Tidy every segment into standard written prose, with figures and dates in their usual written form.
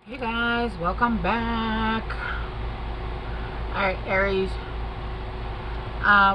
Hey guys, welcome back. Alright, Aries.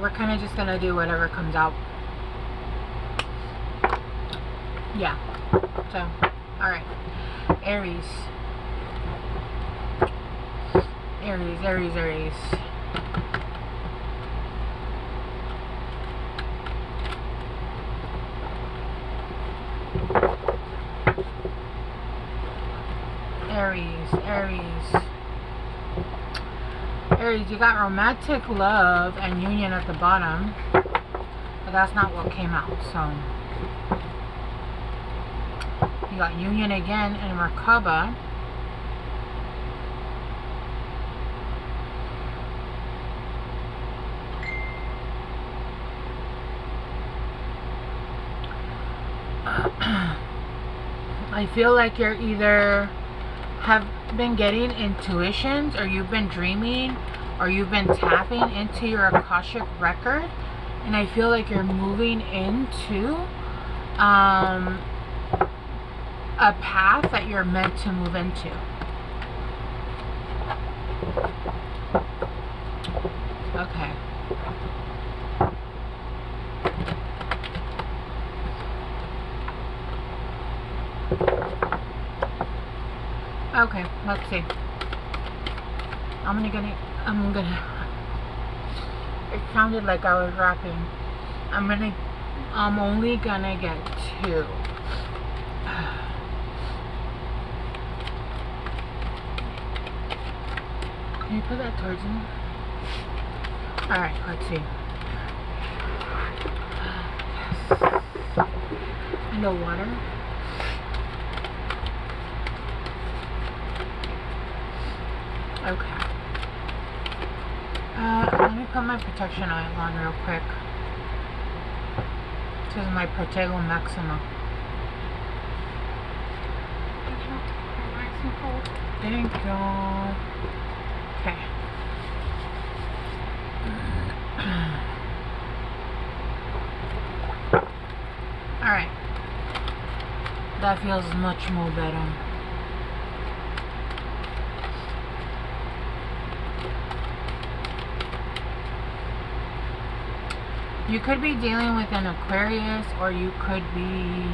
We're kind of just gonna do whatever comes out. Yeah. So, alright. Aries. Aries, Aries, Aries. Aries, Aries. Aries, you got romantic love and union at the bottom, but that's not what came out. So you got union again and Merkaba. I feel like you're either have been getting intuitions, or you've been dreaming, or you've been tapping into your Akashic record, and I feel like you're moving into a path that you're meant to move into. Okay. Okay, let's see. I'm gonna it sounded like I was rapping. I'm only gonna get two. Can you put that towards me? Alright, let's see. Yes. And the water. Okay. Let me put my protection oil on real quick. This is my Protego Maxima. Thank you. Okay. Alright. That feels much more better. You could be dealing with an Aquarius, or you could be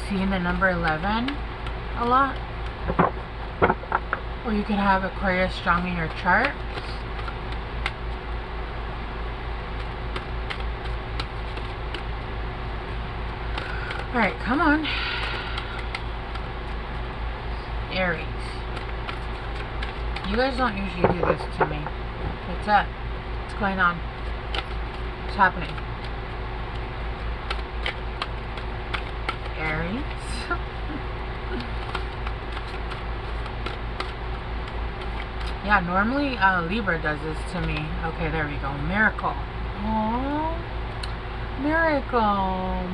seeing the number 11 a lot. Or you could have Aquarius strong in your chart. Alright, come on. Aries. You guys don't usually do this to me. What's up? What's going on? What's happening? Aries. Yeah, normally Libra does this to me. Okay, there we go. Miracle. Oh, miracle.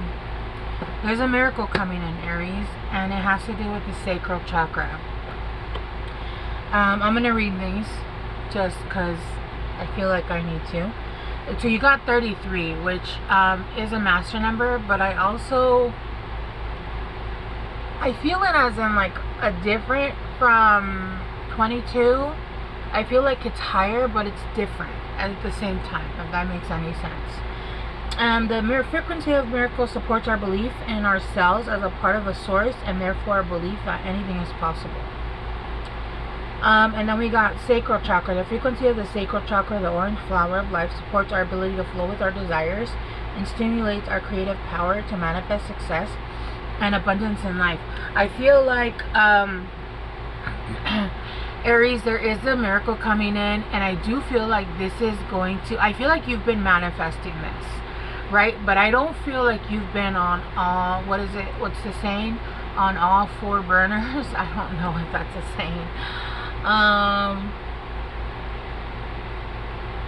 There's a miracle coming in, Aries, and it has to do with the sacral chakra. I'm going to read these just because I feel like I need to. So you got 33, which is a master number, but I feel it as in like a different from 22. I feel like it's higher, but it's different at the same time, if that makes any sense. The frequency of miracles supports our belief in ourselves as a part of a source, and therefore our belief that anything is possible. And then we got sacral chakra. The frequency of the sacral chakra, the orange flower of life, supports our ability to flow with our desires and stimulates our creative power to manifest success and abundance in life. I feel like Aries, there is a miracle coming in, and I do feel like this is going to, I feel like you've been manifesting this, right? But I don't feel like you've been on all, what's the saying? On all four burners? I don't know if that's a saying.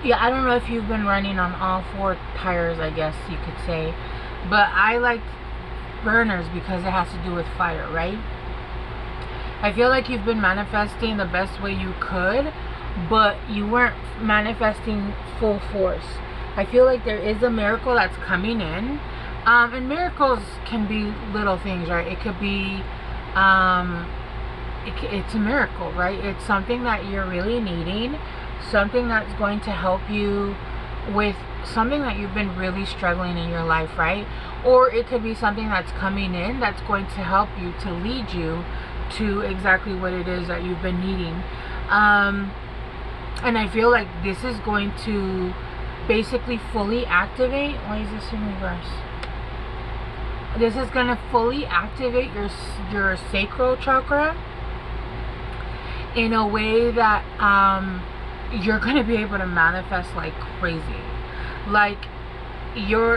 Yeah, I don't know if you've been running on all four tires, I guess you could say. But I like burners because it has to do with fire, right? I feel like you've been manifesting the best way you could, but you weren't manifesting full force. I feel like there is a miracle that's coming in. And miracles can be little things, right? It could be it's a miracle, right? It's something that you're really needing, something that's going to help you with something that you've been really struggling in your life, right? Or it could be something that's coming in that's going to help you, to lead you to exactly what it is that you've been needing. And I feel like this is going to basically fully activate. Why is this in reverse? This is going to fully activate your sacral chakra in a way that you're going to be able to manifest like crazy. Like,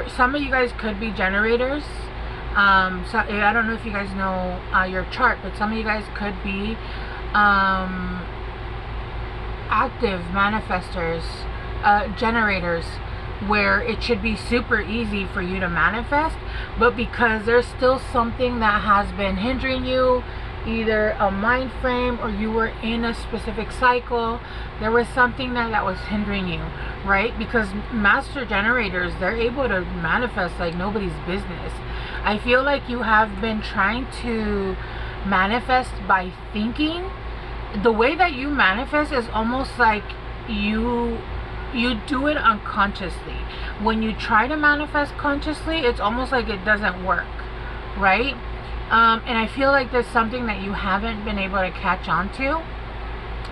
some of you guys could be generators. So I don't know if you guys know your chart, but some of you guys could be active manifestors, generators, where it should be super easy for you to manifest, but because there's still something that has been hindering you, either a mind frame or you were in a specific cycle, there was something that was hindering you, right? Because master generators, they're able to manifest like nobody's business. I feel like you have been trying to manifest by thinking. The way that you manifest is almost like you do it unconsciously. When you try to manifest consciously, it's almost like it doesn't work, right? And I feel like there's something that you haven't been able to catch on to,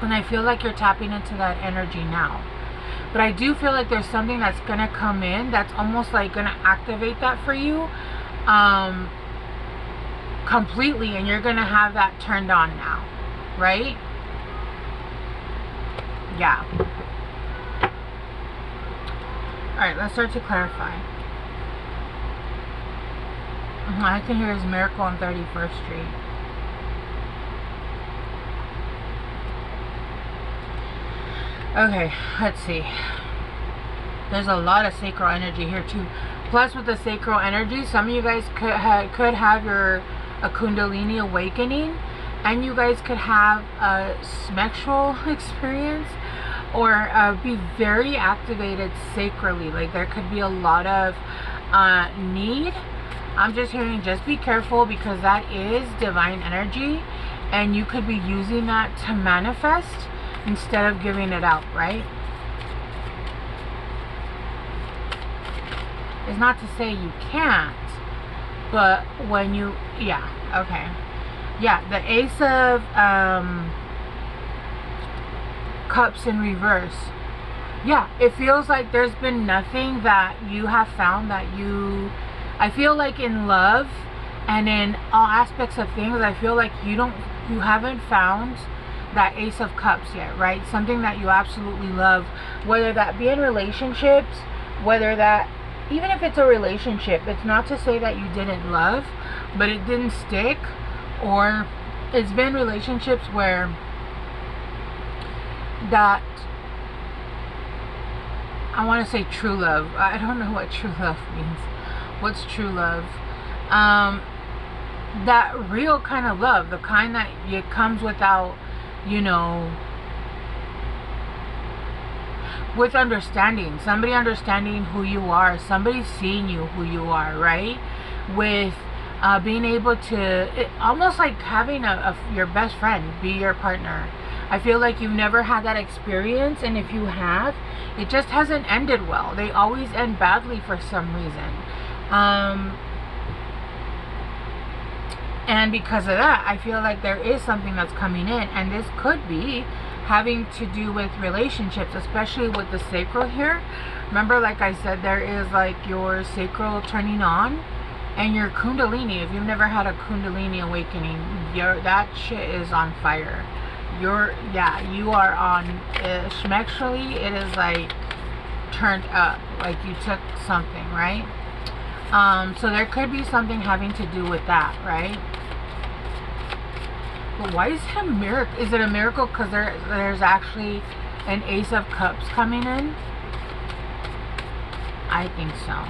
and I feel like you're tapping into that energy now. But I do feel like there's something that's gonna come in that's almost like gonna activate that for you completely, and you're gonna have that turned on now, right? Yeah. Alright, let's start to clarify. I can hear his miracle on 31st Street. Okay, let's see. There's a lot of sacral energy here too. Plus, with the sacral energy, some of you guys could have a Kundalini awakening, and you guys could have a sexual experience, or be very activated sacrally. Like, there could be a lot of need. I'm just hearing, just be careful, because that is divine energy, and you could be using that to manifest instead of giving it out, right? It's not to say you can't, but when you, yeah, okay. Yeah, the Ace of Cups in reverse. Yeah, it feels like there's been nothing that you have found that you, I feel like in love and in all aspects of things, I feel like you haven't found that Ace of Cups yet, right? Something that you absolutely love, whether that be in relationships, whether that, even if it's a relationship, it's not to say that you didn't love, but it didn't stick, or it's been relationships where that, I want to say true love. I don't know what true love means. What's true love? That real kind of love, the kind that it comes without, you know, with understanding, somebody understanding who you are, somebody seeing you who you are, right? With being able to, almost like having your best friend be your partner. I feel like you've never had that experience, and if you have, it just hasn't ended well. They always end badly for some reason. And because of that, I feel like there is something that's coming in, and this could be having to do with relationships, especially with the sacral here. Remember, like I said, there is like your sacral turning on, and your Kundalini. If you've never had a Kundalini awakening, that shit is on fire. You are on, schmexually, it is like turned up, like you took something, right? So there could be something having to do with that, right? But why is it a miracle? Is it a miracle because there's actually an Ace of Cups coming in? I think so.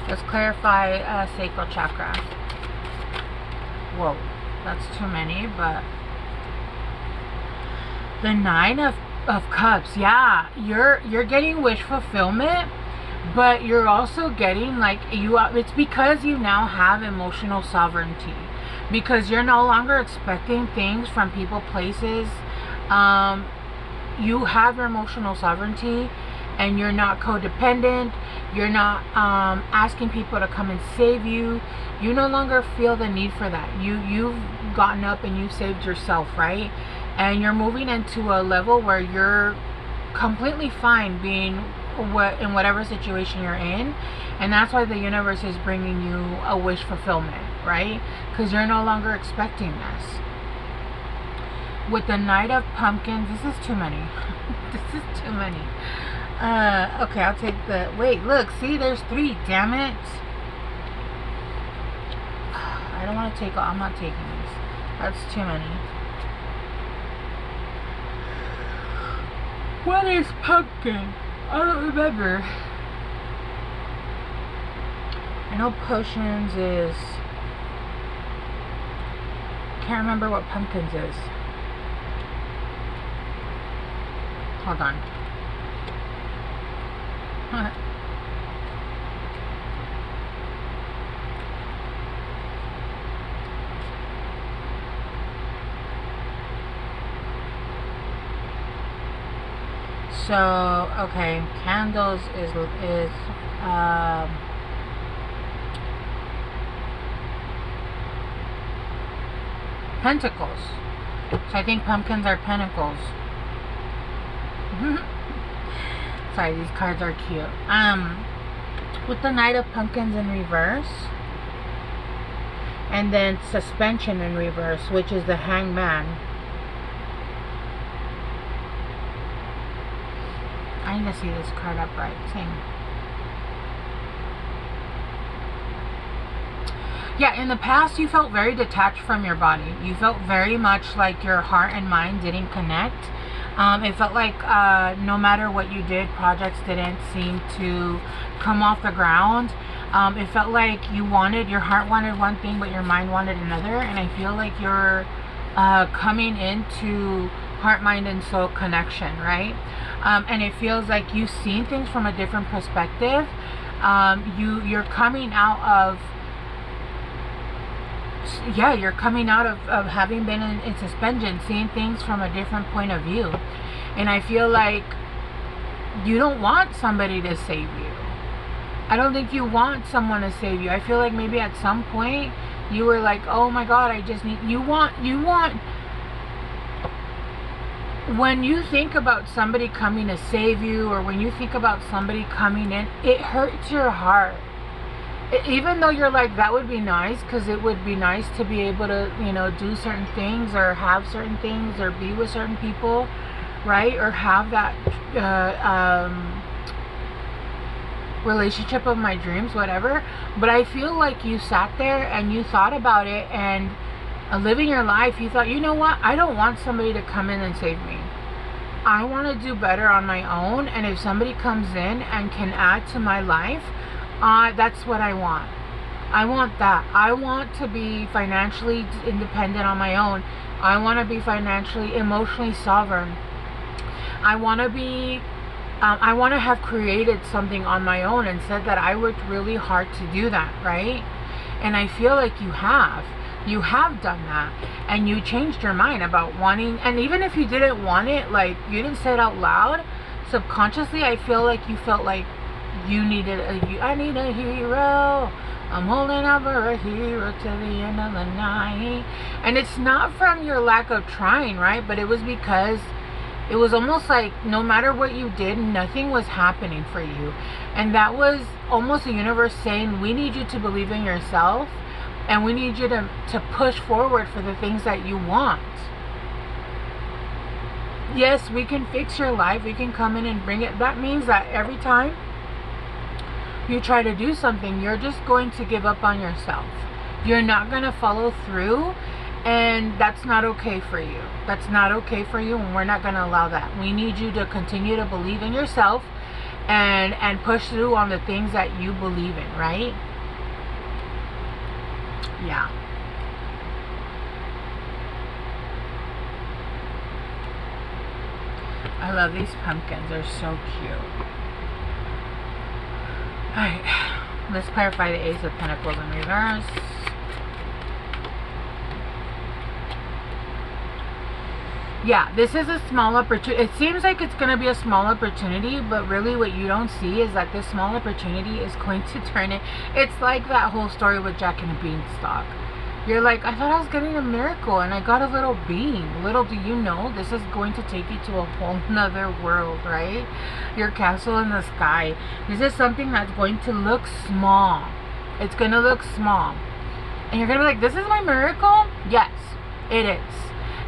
Let's clarify sacral chakra. Whoa, that's too many, but the Nine of Cups. Yeah, you're getting wish fulfillment, but you're also getting like it's because you now have emotional sovereignty. because you're no longer expecting things from people, places. You have your emotional sovereignty, and you're not codependent. You're not asking people to come and save you. You no longer feel the need for that. You've gotten up and you've saved yourself, right? And you're moving into a level where you're completely fine being in whatever situation you're in. And that's why the universe is bringing you a wish fulfillment, right? Because you're no longer expecting this. With the Knight of Pumpkins, this is too many. This is too many. Okay, I'll take the... Wait, look, see, there's 3. Damn it. I don't want to take... I'm not taking these. That's too many. What is pumpkin? I don't remember. I know potions is... Can't remember what pumpkins is. Hold on. So, okay, candles is pentacles. So I think pumpkins are pentacles. Sorry, these cards are cute. With the Knight of Pumpkins in reverse, and then suspension in reverse, which is the Hangman. I need to see this card upright. Same. Yeah, in the past you felt very detached from your body. You felt very much like your heart and mind didn't connect. It felt like no matter what you did, projects didn't seem to come off the ground. It felt like your heart wanted one thing, but your mind wanted another. And I feel like you're coming into heart, mind, and soul connection, right? And it feels like you've seen things from a different perspective. You're coming out of... Yeah, you're coming out of having been in suspension, seeing things from a different point of view. And I feel like you don't want somebody to save you. I don't think you want someone to save you. I feel like maybe at some point you were like, oh my God, I just need... You want... When you think about somebody coming to save you, or when you think about somebody coming in, it hurts your heart. Even though you're like, that would be nice, because it would be nice to be able to, you know, do certain things, or have certain things, or be with certain people, right? Or have that relationship of my dreams, whatever. But I feel like you sat there and you thought about it, and living your life, you thought, you know what? I don't want somebody to come in and save me. I want to do better on my own, and if somebody comes in and can add to my life, that's what I want. I want that. I want to be financially independent on my own. I want to be financially, emotionally sovereign. I want to be... I want to have created something on my own, and said that I worked really hard to do that, right? And I feel like you have. You have done that, and you changed your mind about wanting... And even if you didn't want it, like, you didn't say it out loud, subconsciously I feel like you felt like you needed I need a hero. I'm holding out for a hero to the end of the night. And it's not from your lack of trying, right? But it was because it was almost like no matter what you did, nothing was happening for you. And that was almost the universe saying, we need you to believe in yourself, and we need you to push forward for the things that you want. Yes, we can fix your life. We can come in and bring it. That means that every time you try to do something, you're just going to give up on yourself. You're not going to follow through, and that's not okay for you. That's not okay for you, and we're not going to allow that. We need you to continue to believe in yourself and push through on the things that you believe in, right? Yeah. I love these pumpkins. They're so cute. Alright, let's clarify the Ace of Pentacles in reverse. Yeah, this is a small opportunity. It seems like it's going to be a small opportunity, but really what you don't see is that this small opportunity is going to turn it. It's like that whole story with Jack and the Beanstalk. You're like, I thought I was getting a miracle and I got a little bean. Little do you know, this is going to take you to a whole nother world, right? Your castle in the sky. This is something that's going to look small. It's going to look small. And you're going to be like, this is my miracle? Yes, it is.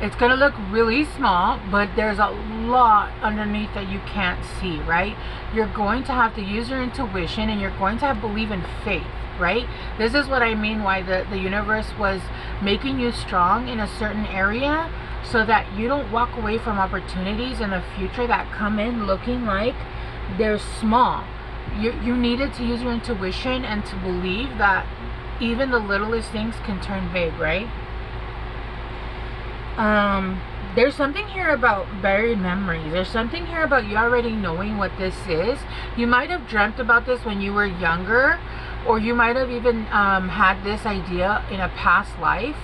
It's going to look really small, but there's a lot underneath that you can't see, right? You're going to have to use your intuition, and you're going to have to believe in faith, right? This is what I mean why the universe was making you strong in a certain area, so that you don't walk away from opportunities in the future that come in looking like they're small. You needed to use your intuition and to believe that even the littlest things can turn big, right? There's something here about buried memories. There's something here about you already knowing what this is. You might have dreamt about this when you were younger, or you might have even had this idea in a past life,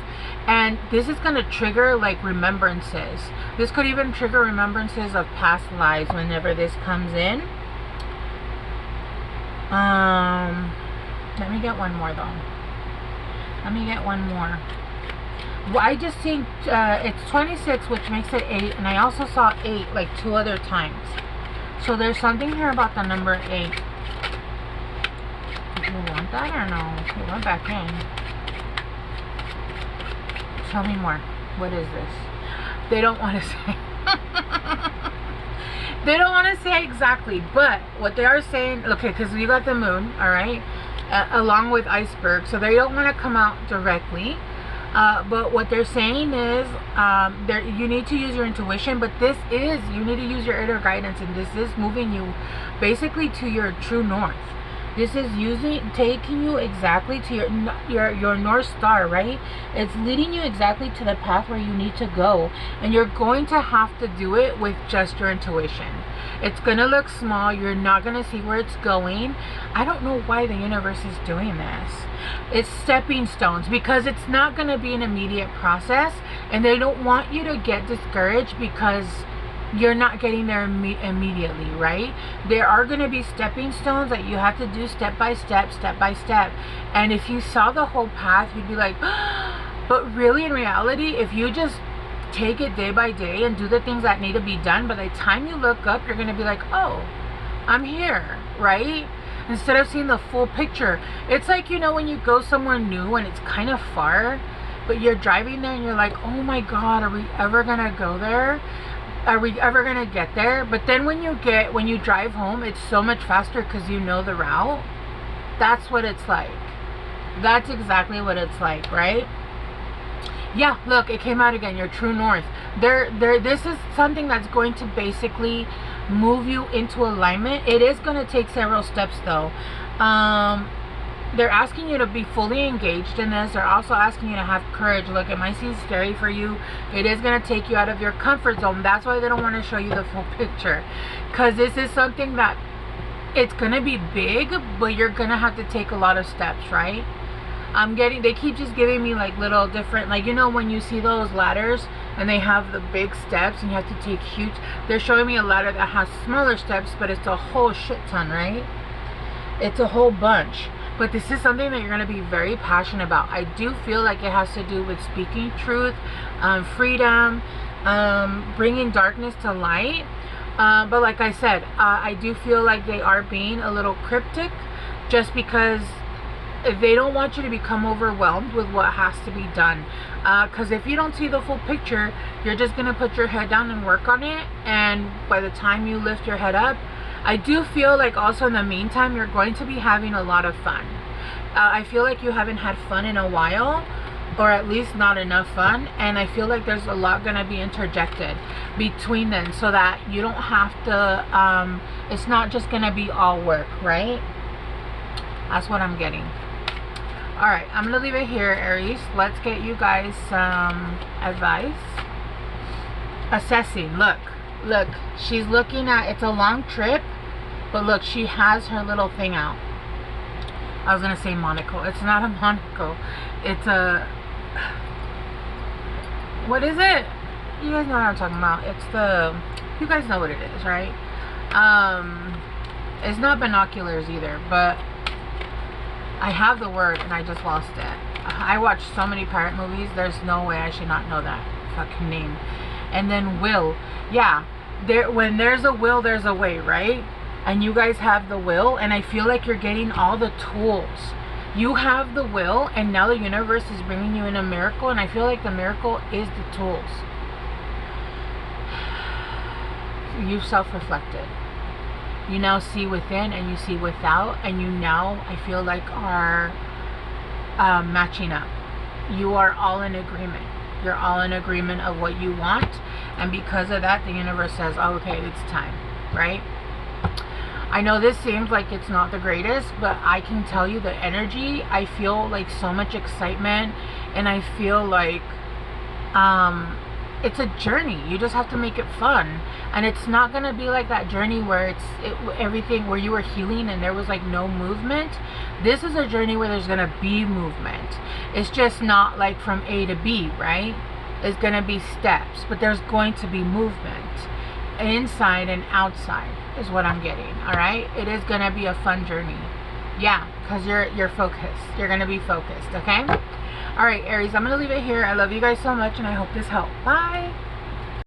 and this is going to trigger like remembrances. This could even trigger remembrances of past lives whenever this comes in. Let me get one more though. Let me get one more. Well, I just think it's 26, which makes it 8, and I also saw 8 like 2 other times. So there's something here about the number 8. Do you want that or no? You went back in. Tell me more. What is this? They don't want to say. They don't want to say exactly, but what they are saying, okay, because you got the moon, all right, along with iceberg, so they don't want to come out directly. But what they're saying is you need to use your intuition, but you need to use your inner guidance, and this is moving you basically to your true north. This is taking you exactly to your North Star, right? It's leading you exactly to the path where you need to go, and you're going to have to do it with just your intuition. It's gonna look small. You're not gonna see where it's going. I don't know why the universe is doing this. It's stepping stones, because it's not gonna be an immediate process, and they don't want you to get discouraged because you're not getting there immediately, right? There are going to be stepping stones that you have to do step by step, step by step. And if you saw the whole path, you'd be like, but really in reality, if you just take it day by day and do the things that need to be done, by the time you look up, you're going to be like, oh, I'm here, right? Instead of seeing the full picture. It's like, you know, when you go somewhere new and it's kind of far, but you're driving there and you're like, oh my God, are we ever going to go there? Are we ever gonna get there? But then when you drive home, it's so much faster because you know the route. That's what it's like. That's exactly what it's like, right? Yeah, look, it came out again. Your true north. This is something that's going to basically move you into alignment. It is going to take several steps though. They're asking you to be fully engaged in this. They're also asking you to have courage. Look, it might seem scary for you. It is going to take you out of your comfort zone. That's why they don't want to show you the full picture, because this is something that it's going to be big, but you're going to have to take a lot of steps, right? They keep just giving me like little different, like, you know, when you see those ladders and they have the big steps and you have to take huge, they're showing me a ladder that has smaller steps, but it's a whole shit ton, right? It's a whole bunch. But this is something that you're going to be very passionate about. I do feel like it has to do with speaking truth, freedom, bringing darkness to light. But like I said, I do feel like they are being a little cryptic, just because they don't want you to become overwhelmed with what has to be done. Because if you don't see the full picture, you're just going to put your head down and work on it. And by the time you lift your head up, I do feel like also in the meantime, you're going to be having a lot of fun. I feel like you haven't had fun in a while, or at least not enough fun. And I feel like there's a lot going to be interjected between them, so that you don't have to, it's not just going to be all work, right? That's what I'm getting. All right, I'm going to leave it here, Aries. Let's get you guys some advice. Assessing. Look, she's looking at, it's a long trip, but look, she has her little thing out. I was going to say monocle. It's not a monocle. It's a, what is it? You guys know what I'm talking about. It's the, you guys know what it is, right? It's not binoculars either, but I have the word and I just lost it. I watch so many pirate movies, there's no way I should not know that fucking name. And then will. Yeah, when there's a will, there's a way, right? And you guys have the will, and I feel like you're getting all the tools. You have the will, and now the universe is bringing you in a miracle, and I feel like the miracle is the tools. You've self-reflected. You now see within and you see without, and you now, I feel like, are matching up. You are all in agreement. You're all in agreement of what you want, and because of that, the universe says, oh, okay, it's time, right? I know this seems like it's not the greatest, but I can tell you the energy, I feel like so much excitement, and I feel like it's a journey. You just have to make it fun, and it's not gonna be like that journey where everything, where you were healing and there was like no movement. This is a journey where there's gonna be movement. It's just not like from A to B, right? It's gonna be steps, but there's going to be movement inside and outside is what I'm getting. All right, it is gonna be a fun journey. Yeah, because you're focused. You're gonna be focused. Okay. All right, Aries, I'm gonna leave it here. I love you guys so much, and I hope this helped. Bye.